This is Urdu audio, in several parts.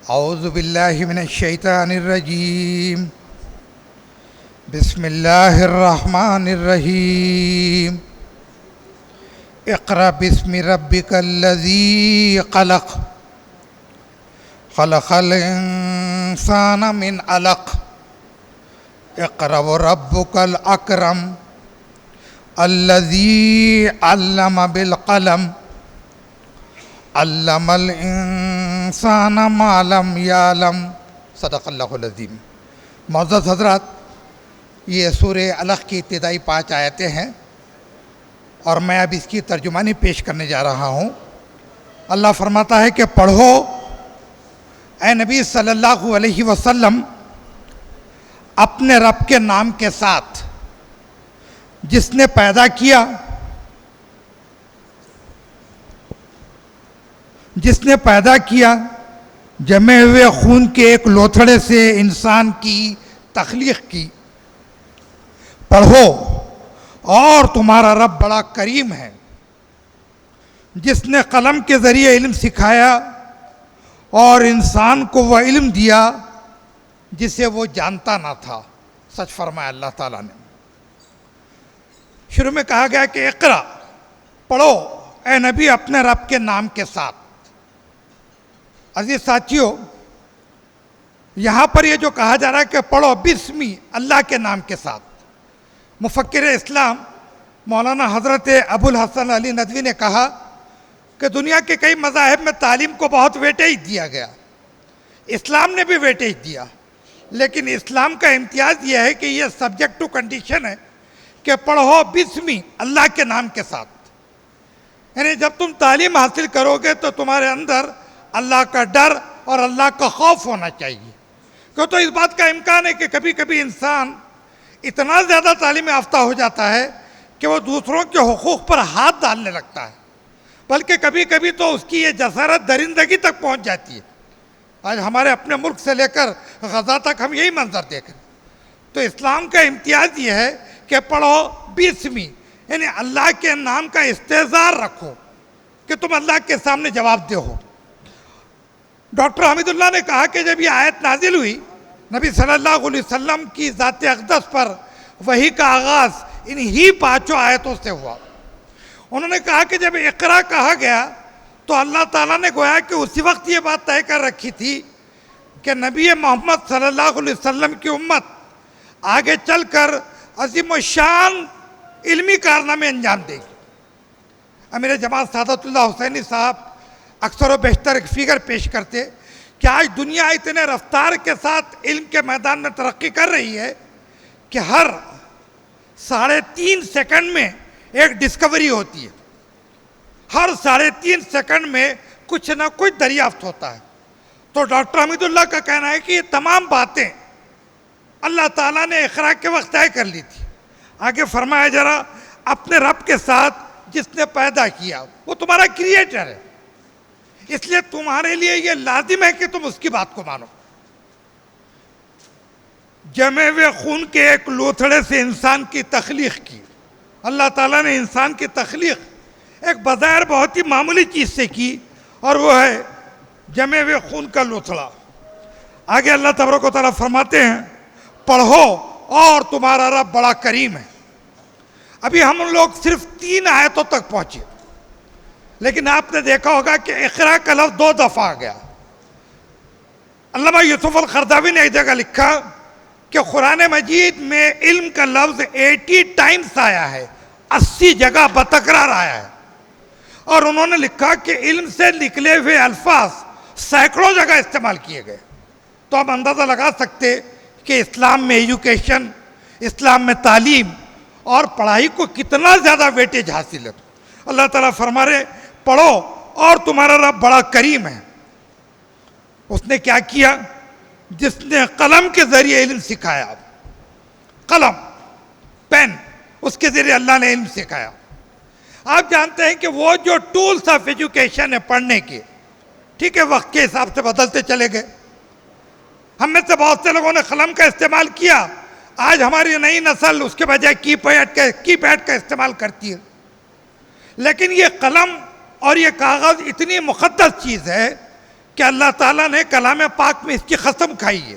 اعوذ باللہ من الشیطان الرجیم بسم اللہ الرحمن الرحیم اقرأ باسم ربک الذی خلق خلق الانسان من علق اقرأ وربک الاکرم الذی علم بالقلم علم الانسان ما لم یعلم صدق اللہ العظیم۔ معزز حضرات، یہ سورہ علق کی ابتدائی 5 آیتیں ہیں اور میں اب اس کی ترجمانی پیش کرنے جا رہا ہوں۔ اللہ فرماتا ہے کہ پڑھو اے نبی صلی اللہ علیہ وسلم اپنے رب کے نام کے ساتھ جس نے پیدا کیا، جمے ہوئے خون کے ایک لوتھڑے سے انسان کی تخلیق کی۔ پڑھو اور تمہارا رب بڑا کریم ہے، جس نے قلم کے ذریعے علم سکھایا اور انسان کو وہ علم دیا جسے وہ جانتا نہ تھا۔ سچ فرمایا اللہ تعالیٰ نے۔ شروع میں کہا گیا کہ اقرا، پڑھو اے نبی اپنے رب کے نام کے ساتھ۔ عزیز ساتھیو، یہاں پر یہ جو کہا جا رہا ہے کہ پڑھو بسمی، اللہ کے نام کے ساتھ، مفکر اسلام مولانا حضرت ابو الحسن علی ندوی نے کہا کہ دنیا کے کئی مذاہب میں تعلیم کو بہت ویٹیج دیا گیا، اسلام نے بھی ویٹیج دیا، لیکن اسلام کا امتیاز یہ ہے کہ یہ سبجیکٹ ٹو کنڈیشن ہے کہ پڑھو بسمی، اللہ کے نام کے ساتھ۔ یعنی جب تم تعلیم حاصل کرو گے تو تمہارے اندر اللہ کا ڈر اور اللہ کا خوف ہونا چاہیے، کیوں تو اس بات کا امکان ہے کہ کبھی کبھی انسان اتنا زیادہ تعلیم یافتہ ہو جاتا ہے کہ وہ دوسروں کے حقوق پر ہاتھ ڈالنے لگتا ہے، بلکہ کبھی کبھی تو اس کی یہ جسارت درندگی تک پہنچ جاتی ہے۔ آج ہمارے اپنے ملک سے لے کر غزہ تک ہم یہی منظر دیکھ رہے ہیں۔ تو اسلام کا امتیاز یہ ہے کہ پڑھو بسمی، یعنی اللہ کے نام کا استحضار رکھو کہ تم اللہ کے سامنے جواب دہ ہو۔ ڈاکٹر حمید اللہ نے کہا کہ جب یہ آیت نازل ہوئی، نبی صلی اللہ علیہ وسلم کی ذات اقدس پر وحی کا آغاز انہی 5 آیتوں سے ہوا۔ انہوں نے کہا کہ جب اقرا کہا گیا تو اللہ تعالیٰ نے گویا کہ اسی وقت یہ بات طے کر رکھی تھی کہ نبی محمد صلی اللہ علیہ وسلم کی امت آگے چل کر عظیم الشان علمی کارنامے انجام دے گی۔ امیر جماعت سعادت اللہ حسینی صاحب اکثر و بیشتر ایک فگر پیش کرتے کہ آج دنیا اتنے رفتار کے ساتھ علم کے میدان میں ترقی کر رہی ہے کہ ہر 3.5 سیکنڈ میں ایک ڈسکوری ہوتی ہے، ہر 3.5 سیکنڈ میں کچھ نہ کچھ دریافت ہوتا ہے۔ تو ڈاکٹر حمید اللہ کا کہنا ہے کہ یہ تمام باتیں اللہ تعالیٰ نے اقرا کے وقت طے کر لی تھی۔ آگے فرمایا ذرا اپنے رب کے ساتھ جس نے پیدا کیا، وہ تمہارا کریٹر ہے، اس لیے تمہارے لیے یہ لازم ہے کہ تم اس کی بات کو مانو۔ جمے ہوئے خون کے ایک لوتھڑے سے انسان کی تخلیق کی۔ اللہ تعالیٰ نے انسان کی تخلیق ایک بظاہر بہت ہی معمولی چیز سے کی، اور وہ ہے جمے ہوئے خون کا لوتھڑا۔ آگے اللہ تبارک و تعالیٰ فرماتے ہیں پڑھو اور تمہارا رب بڑا کریم ہے۔ ابھی ہم لوگ صرف 3 آیتوں تک پہنچے، لیکن آپ نے دیکھا ہوگا کہ اقرا کا لفظ 2 دفعہ آ گیا۔ علامہ یوسف القرضاوی نے ایک جگہ لکھا کہ قرآن مجید میں علم کا لفظ 80 ٹائمز آیا ہے، 80 جگہ بتکرار آیا ہے، اور انہوں نے لکھا کہ علم سے نکلے ہوئے الفاظ سینکڑوں جگہ استعمال کیے گئے۔ تو ہم اندازہ لگا سکتے کہ اسلام میں ایجوکیشن، اسلام میں تعلیم اور پڑھائی کو کتنا زیادہ ویٹیج حاصل ہے۔ اللہ تعالیٰ فرما رہے پڑھو اور تمہارا رب بڑا کریم ہے۔ اس نے کیا کیا؟ جس نے قلم کے ذریعے علم سکھایا۔ قلم، پین، اس کے ذریعے اللہ نے علم سکھایا۔ آپ جانتے ہیں کہ وہ جو ٹولز آف ایجوکیشن ہے پڑھنے کے، ٹھیک ہے، وقت کے حساب سے بدلتے چلے گئے۔ ہم میں سے بہت سے لوگوں نے قلم کا استعمال کیا، آج ہماری نئی نسل اس کے بجائے کی پیڈ کا استعمال کرتی ہے۔ لیکن یہ قلم اور یہ کاغذ اتنی مقدس چیز ہے کہ اللہ تعالیٰ نے کلام پاک میں اس کی قسم کھائی ہے۔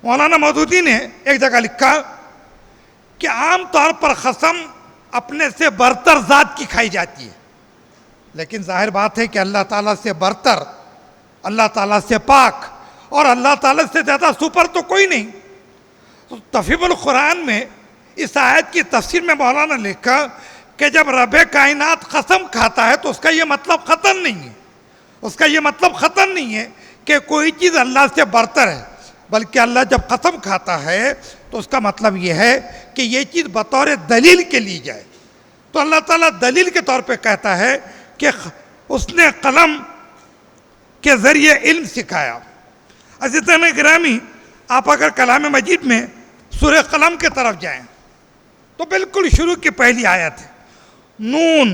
مولانا مودودی نے ایک جگہ لکھا کہ عام طور پر قسم اپنے سے برتر ذات کی کھائی جاتی ہے، لیکن ظاہر بات ہے کہ اللہ تعالیٰ سے برتر، اللہ تعالیٰ سے پاک اور اللہ تعالیٰ سے زیادہ سپر تو کوئی نہیں۔ تو تفہیم القرآن میں اس آیت کی تفسیر میں مولانا نے لکھا کہ جب رب کائنات قسم کھاتا ہے تو اس کا یہ مطلب ختم نہیں ہے، اس کا یہ مطلب ختم نہیں ہے کہ کوئی چیز اللہ سے برتر ہے، بلکہ اللہ جب قسم کھاتا ہے تو اس کا مطلب یہ ہے کہ یہ چیز بطور دلیل کے لی جائے۔ تو اللہ تعالیٰ دلیل کے طور پہ کہتا ہے کہ اس نے قلم کے ذریعے علم سکھایا۔ عزیزان گرامی، آپ اگر کلام مجید میں سورہ قلم کے طرف جائیں تو بالکل شروع کی پہلی آیت ہے، نون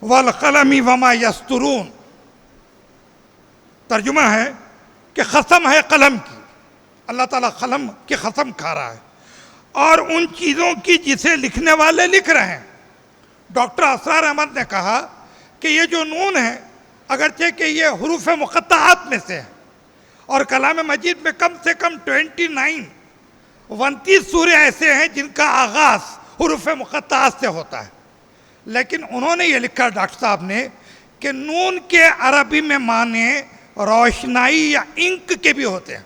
والقلم وما یسطرون۔ ترجمہ ہے کہ قسم ہے قلم کی، اللہ تعالیٰ قلم کی قسم کھا رہا ہے، اور ان چیزوں کی جسے لکھنے والے لکھ رہے ہیں۔ ڈاکٹر اسرار احمد نے کہا کہ یہ جو نون ہے اگرچہ کہ یہ حروف مقطعات میں سے ہے، اور کلام مجید میں کم سے کم 29 سورے ایسے ہیں جن کا آغاز حروف مقطعات سے ہوتا ہے، لیکن انہوں نے یہ لکھا ڈاکٹر صاحب نے کہ نون کے عربی میں معنی روشنائی یا انک کے بھی ہوتے ہیں،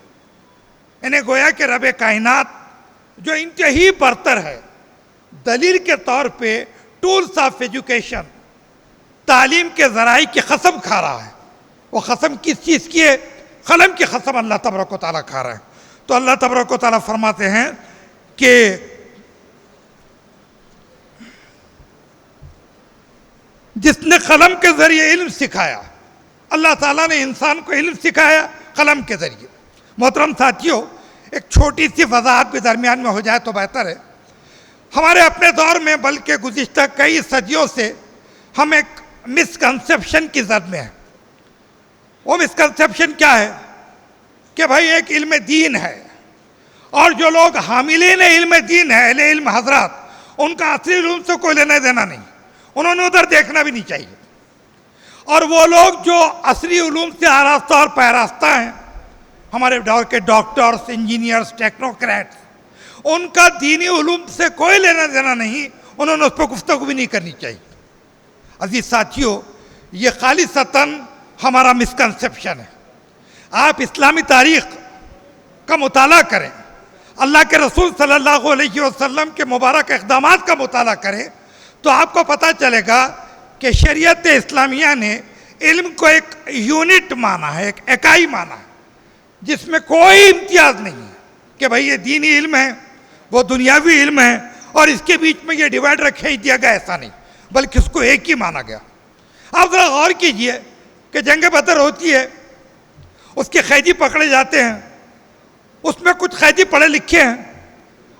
یعنی گویا کہ رب کائنات جو انتہائی برتر ہے، دلیل کے طور پہ ٹولز آف ایجوکیشن، تعلیم کے ذرائع کی قسم کھا رہا ہے۔ وہ قسم کس چیز کی ہے؟ قلم کی قسم اللہ تبارک و تعالیٰ کھا رہا ہے۔ تو اللہ تبارک و تعالیٰ فرماتے ہیں کہ جس نے قلم کے ذریعے علم سکھایا، اللہ تعالیٰ نے انسان کو علم سکھایا قلم کے ذریعے۔ محترم ساتھیوں، ایک چھوٹی سی وضاحت بھی درمیان میں ہو جائے تو بہتر ہے۔ ہمارے اپنے دور میں بلکہ گزشتہ کئی صدیوں سے ہم ایک مسکنسیپشن کی زد میں ہیں۔ وہ مسکنسیپشن کیا ہے کہ بھائی ایک علم دین ہے، اور جو لوگ حاملین علم دین ہے، اہل علم حضرات، ان کا اصلی علوم سے کوئی لینا دینا نہیں، انہوں نے ادھر دیکھنا بھی نہیں چاہیے۔ اور وہ لوگ جو اصلی علوم سے آراستہ اور پیراستہ ہیں، ہمارے دور کے ڈاکٹرز، انجینئرز، ٹیکنوکریٹس، ان کا دینی علوم سے کوئی لینا دینا نہیں، انہوں نے اس پہ گفتگو بھی نہیں کرنی چاہیے۔ عزیز ساتھیوں، یہ خالصتاً ہمارا مسکنسیپشن ہے۔ آپ اسلامی تاریخ کا مطالعہ کریں، اللہ کے رسول صلی اللہ علیہ وسلم کے مبارک اقدامات کا مطالعہ کریں، تو آپ کو پتہ چلے گا کہ شریعت اسلامیہ نے علم کو ایک یونٹ مانا ہے، ایک اکائی مانا ہے، جس میں کوئی امتیاز نہیں ہے کہ بھئی یہ دینی علم ہے، وہ دنیاوی علم ہے، اور اس کے بیچ میں یہ ڈیوائڈ رکھے ہی دیا گیا، ایسا نہیں، بلکہ اس کو ایک ہی مانا گیا۔ آپ ذرا غور کیجئے کہ جنگ بدر ہوتی ہے، اس کے قیدی پکڑے جاتے ہیں، اس میں کچھ قیدی پڑھے لکھے ہیں،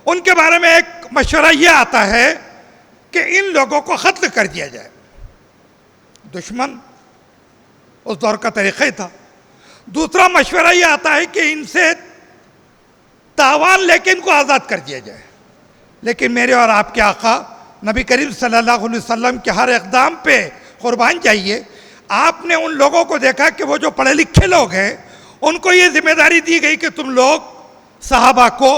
ان کے بارے میں ایک مشورہ یہ آتا ہے کہ ان لوگوں کو قتل کر دیا جائے۔ دشمن اس دور کا طریقہ ہی تھا۔ دوسرا مشورہ یہ آتا ہے کہ ان سے تاوان لے کے ان کو آزاد کر دیا جائے، لیکن میرے اور آپ کے آقا نبی کریم صلی اللہ علیہ وسلم کے ہر اقدام پہ قربان جائیے، آپ نے ان لوگوں کو دیکھا کہ وہ جو پڑھے لکھے لوگ ہیں، ان کو یہ ذمہ داری دی گئی کہ تم لوگ صحابہ کو،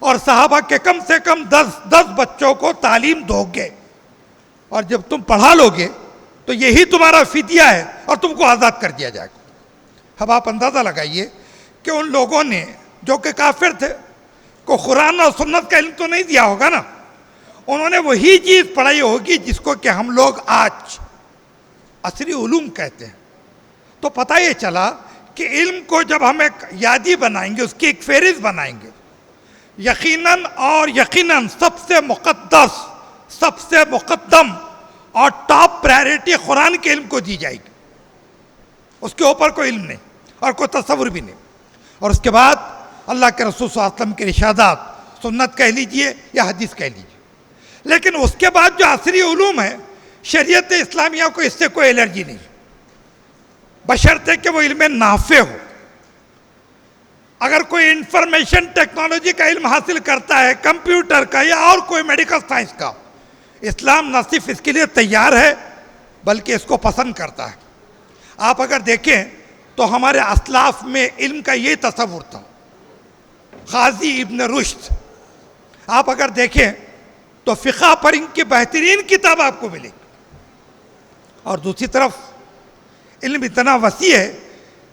اور صحابہ کے کم سے کم 10 بچوں کو تعلیم دو گے، اور جب تم پڑھا لو گے تو یہی تمہارا فدیہ ہے، اور تم کو آزاد کر دیا جائے گا۔ اب آپ اندازہ لگائیے کہ ان لوگوں نے جو کہ کافر تھے، کو قرآن اور سنت کا علم تو نہیں دیا ہوگا نا، انہوں نے وہی چیز پڑھائی ہوگی جس کو کہ ہم لوگ آج اصلی علوم کہتے ہیں۔ تو پتہ یہ چلا کہ علم کو جب ہم ایک یادی بنائیں گے، اس کی ایک فہرست بنائیں گے، یقیناً سب سے مقدس، سب سے مقدم اور ٹاپ پرائرٹی قرآن کے علم کو دی جائے گی، اس کے اوپر کوئی علم نہیں اور کوئی تصور بھی نہیں۔ اور اس کے بعد اللہ کے رسول صلی اللہ علیہ وسلم کے ارشادات، سنت کہہ لیجئے یا حدیث کہہ لیجئے۔ لیکن اس کے بعد جو عصری علوم ہے، شریعت اسلامیہ کو اس سے کوئی الرجی نہیں، بشرطے کہ وہ علم نافع ہو۔ اگر کوئی انفارمیشن ٹیکنالوجی کا علم حاصل کرتا ہے، کمپیوٹر کا یا اور کوئی میڈیکل سائنس کا، اسلام نہ صرف اس کے لیے تیار ہے بلکہ اس کو پسند کرتا ہے۔ آپ اگر دیکھیں تو ہمارے اسلاف میں علم کا یہ تصور تھا. قاضی ابن رشد آپ اگر دیکھیں تو فقہ پر ان کی بہترین کتاب آپ کو ملے گی. اور دوسری طرف علم اتنا وسیع ہے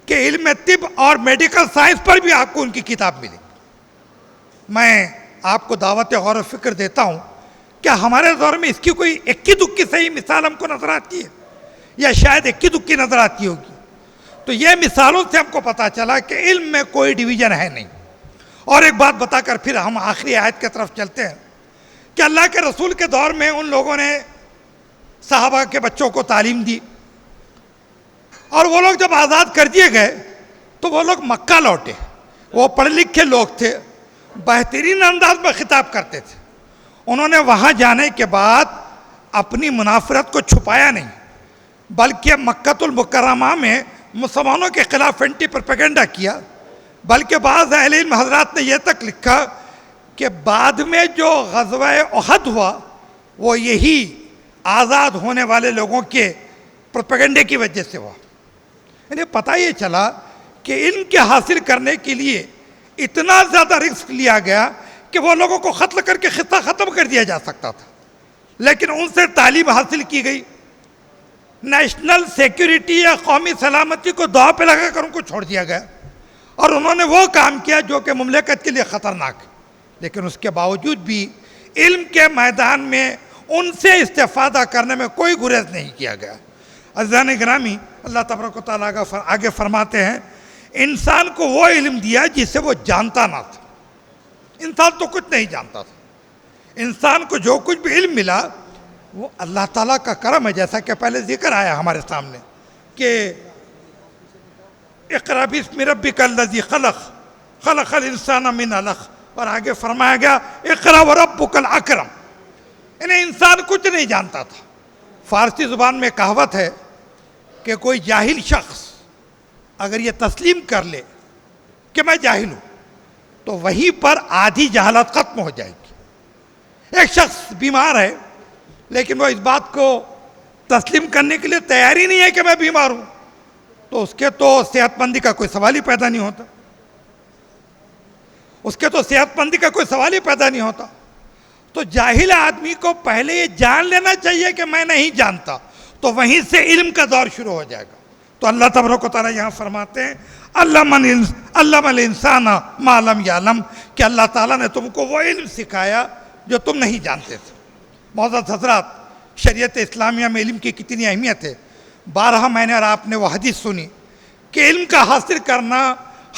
کہ علم طب اور میڈیکل سائنس پر بھی آپ کو ان کی کتاب ملے گی. میں آپ کو دعوت غور و فکر دیتا ہوں کہ ہمارے دور میں اس کی کوئی اکی دکھی صحیح مثال ہم کو نظر آتی ہے یا شاید اکی دکھی نظر آتی ہوگی. تو یہ مثالوں سے ہم کو پتہ چلا کہ علم میں کوئی ڈویژن ہے نہیں. اور ایک بات بتا کر پھر ہم آخری آیت کی طرف چلتے ہیں کہ اللہ کے رسول کے دور میں ان لوگوں نے صحابہ کے بچوں کو تعلیم دی اور وہ لوگ جب آزاد کر دیے گئے تو وہ لوگ مکہ لوٹے. وہ پڑھے لکھے لوگ تھے, بہترین انداز میں خطاب کرتے تھے. انہوں نے وہاں جانے کے بعد اپنی منافرت کو چھپایا نہیں, بلکہ مکۃ المکرمہ میں مسلمانوں کے خلاف اینٹی پروپیگنڈا کیا. بلکہ بعض اہل علم حضرات نے یہ تک لکھا کہ بعد میں جو غزوہ احد ہوا وہ یہی آزاد ہونے والے لوگوں کے پروپیگنڈے کی وجہ سے ہوا. یعنی پتہ یہ چلا کہ علم کے حاصل کرنے کے لیے اتنا زیادہ رسک لیا گیا کہ وہ لوگوں کو قتل کر کے خطہ ختم کر دیا جا سکتا تھا, لیکن ان سے تعلیم حاصل کی گئی. نیشنل سیکیورٹی یا قومی سلامتی کو داؤ پہ لگا کر ان کو چھوڑ دیا گیا اور انہوں نے وہ کام کیا جو کہ مملکت کے لیے خطرناک ہے. لیکن اس کے باوجود بھی علم کے میدان میں ان سے استفادہ کرنے میں کوئی گریز نہیں کیا گیا. عزیزان گرامی, اللہ تبارک و تعالیٰ آگے فرماتے ہیں انسان کو وہ علم دیا جس سے وہ جانتا نہ تھا. انسان تو کچھ نہیں جانتا تھا. انسان کو جو کچھ بھی علم ملا وہ اللہ تعالیٰ کا کرم ہے, جیسا کہ پہلے ذکر آیا ہمارے سامنے کہ اقرأ باسم ربک الذی خلق خلق الانسان من علق, اور آگے فرمایا گیا اقرأ وربک الاکرم. یعنی انسان کچھ نہیں جانتا تھا. فارسی زبان میں کہاوت ہے کہ کوئی جاہل شخص اگر یہ تسلیم کر لے کہ میں جاہل ہوں تو وہیں پر آدھی جہالت ختم ہو جائے گی. ایک شخص بیمار ہے لیکن وہ اس بات کو تسلیم کرنے کے لیے تیار ہی نہیں ہے کہ میں بیمار ہوں, تو اس کے تو صحت مندی کا کوئی سوال ہی پیدا نہیں ہوتا. اس کے تو صحت مندی کا کوئی سوال ہی پیدا نہیں ہوتا. تو جاہل آدمی کو پہلے یہ جان لینا چاہیے کہ میں نہیں جانتا, تو وہیں سے علم کا دور شروع ہو جائے گا. تو اللہ تبارک و تعالیٰ یہاں فرماتے ہیں علم الانسان ما لم یعلم, کہ اللہ تعالیٰ نے تم کو وہ علم سکھایا جو تم نہیں جانتے تھے. معزز حضرات, شریعت اسلامیہ میں علم کی کتنی اہمیت ہے. بارہا میں نے اور آپ نے وہ حدیث سنی کہ علم کا حاصل کرنا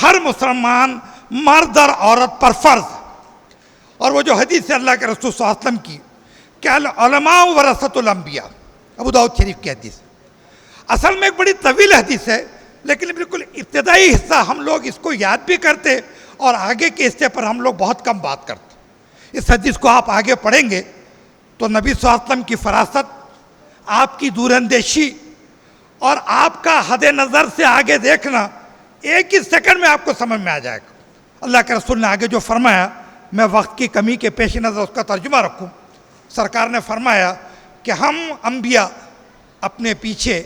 ہر مسلمان مرد اور عورت پر فرض ہے. اور وہ جو حدیث ہے اللہ کے رسول صلی اللہ علیہ وسلم کی کہ العلماء ورثۃ الانبیاء, ابو داؤد شریف کی حدیث. اصل میں ایک بڑی طویل حدیث ہے, لیکن بالکل ابتدائی حصہ ہم لوگ اس کو یاد بھی کرتے اور آگے کے حصے پر ہم لوگ بہت کم بات کرتے. اس حدیث کو آپ آگے پڑھیں گے تو نبی صلی اللہ علیہ وسلم کی فراست, آپ کی دور اندیشی اور آپ کا حد نظر سے آگے دیکھنا ایک ہی سیکنڈ میں آپ کو سمجھ میں آ جائے گا. اللہ کے رسول نے آگے جو فرمایا, میں وقت کی کمی کے پیش نظر اس کا ترجمہ رکھوں. سرکار نے فرمایا کہ ہم انبیاء اپنے پیچھے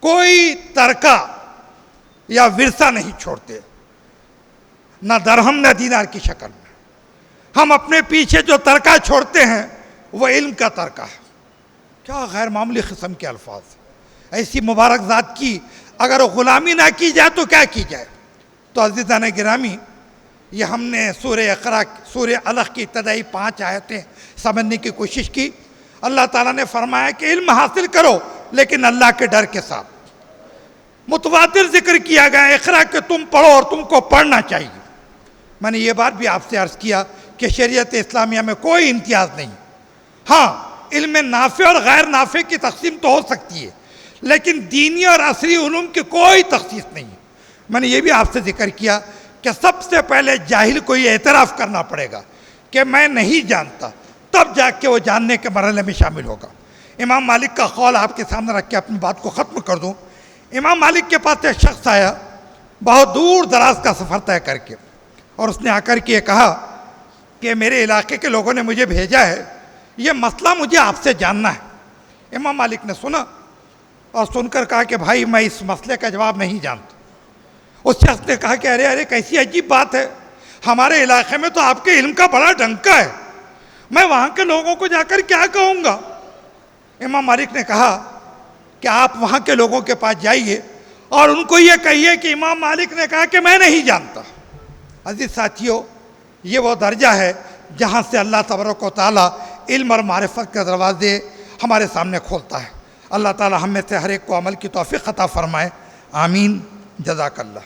کوئی ترکہ یا ورثہ نہیں چھوڑتے, نہ درہم نہ دینار کی شکل میں. ہم اپنے پیچھے جو ترکہ چھوڑتے ہیں وہ علم کا ترکہ ہے. کیا غیر معمولی قسم کے الفاظ. ایسی مبارک ذات کی اگر غلامی نہ کی جائے تو کیا کی جائے. تو عزیزان گرامی, یہ ہم نے سورہ اقرا سورہ علق کی ابتدائی 5 آیتیں سمجھنے کی کوشش کی. اللہ تعالیٰ نے فرمایا کہ علم حاصل کرو لیکن اللہ کے ڈر کے ساتھ. متواتر ذکر کیا گیا اقرا کہ تم پڑھو اور تم کو پڑھنا چاہیے. میں نے یہ بات بھی آپ سے عرض کیا کہ شریعت اسلامیہ میں کوئی امتیاز نہیں. ہاں, علم نافع اور غیر نافع کی تقسیم تو ہو سکتی ہے, لیکن دینی اور عصری علوم کی کوئی تخصیص نہیں ہے. میں نے یہ بھی آپ سے ذکر کیا کہ سب سے پہلے جاہل کو یہ اعتراف کرنا پڑے گا کہ میں نہیں جانتا, تب جا کے وہ جاننے کے مرحلے میں شامل ہوگا. امام مالک کا قول آپ کے سامنے رکھ کے اپنی بات کو ختم کر دوں. امام مالک کے پاس ایک شخص آیا بہت دور دراز کا سفر طے کر کے, اور اس نے آ کر کے یہ کہا کہ میرے علاقے کے لوگوں نے مجھے بھیجا ہے, یہ مسئلہ مجھے آپ سے جاننا ہے. امام مالک نے سنا اور سن کر کہا کہ بھائی میں اس مسئلے کا جواب نہیں جانتا. اس شخص نے کہا کہ ارے ارے کیسی عجیب بات ہے، ہمارے علاقے میں تو آپ کے علم کا بڑا ڈنکا ہے، میں وہاں کے لوگوں کو جا کر کیا کہوں گا؟ امام مالک نے کہا کہ آپ وہاں کے لوگوں کے پاس جائیے اور ان کو یہ کہیے کہ امام مالک نے کہا کہ میں نہیں جانتا۔ عزیز ساتھیو، یہ وہ درجہ ہے جہاں سے اللہ تبارک و تعالیٰ علم اور معرفت کے دروازے ہمارے سامنے کھولتا ہے۔ اللہ تعالیٰ ہم میں سے ہر ایک کو عمل کی توفیق عطا فرمائے، آمین، جزاک اللہ۔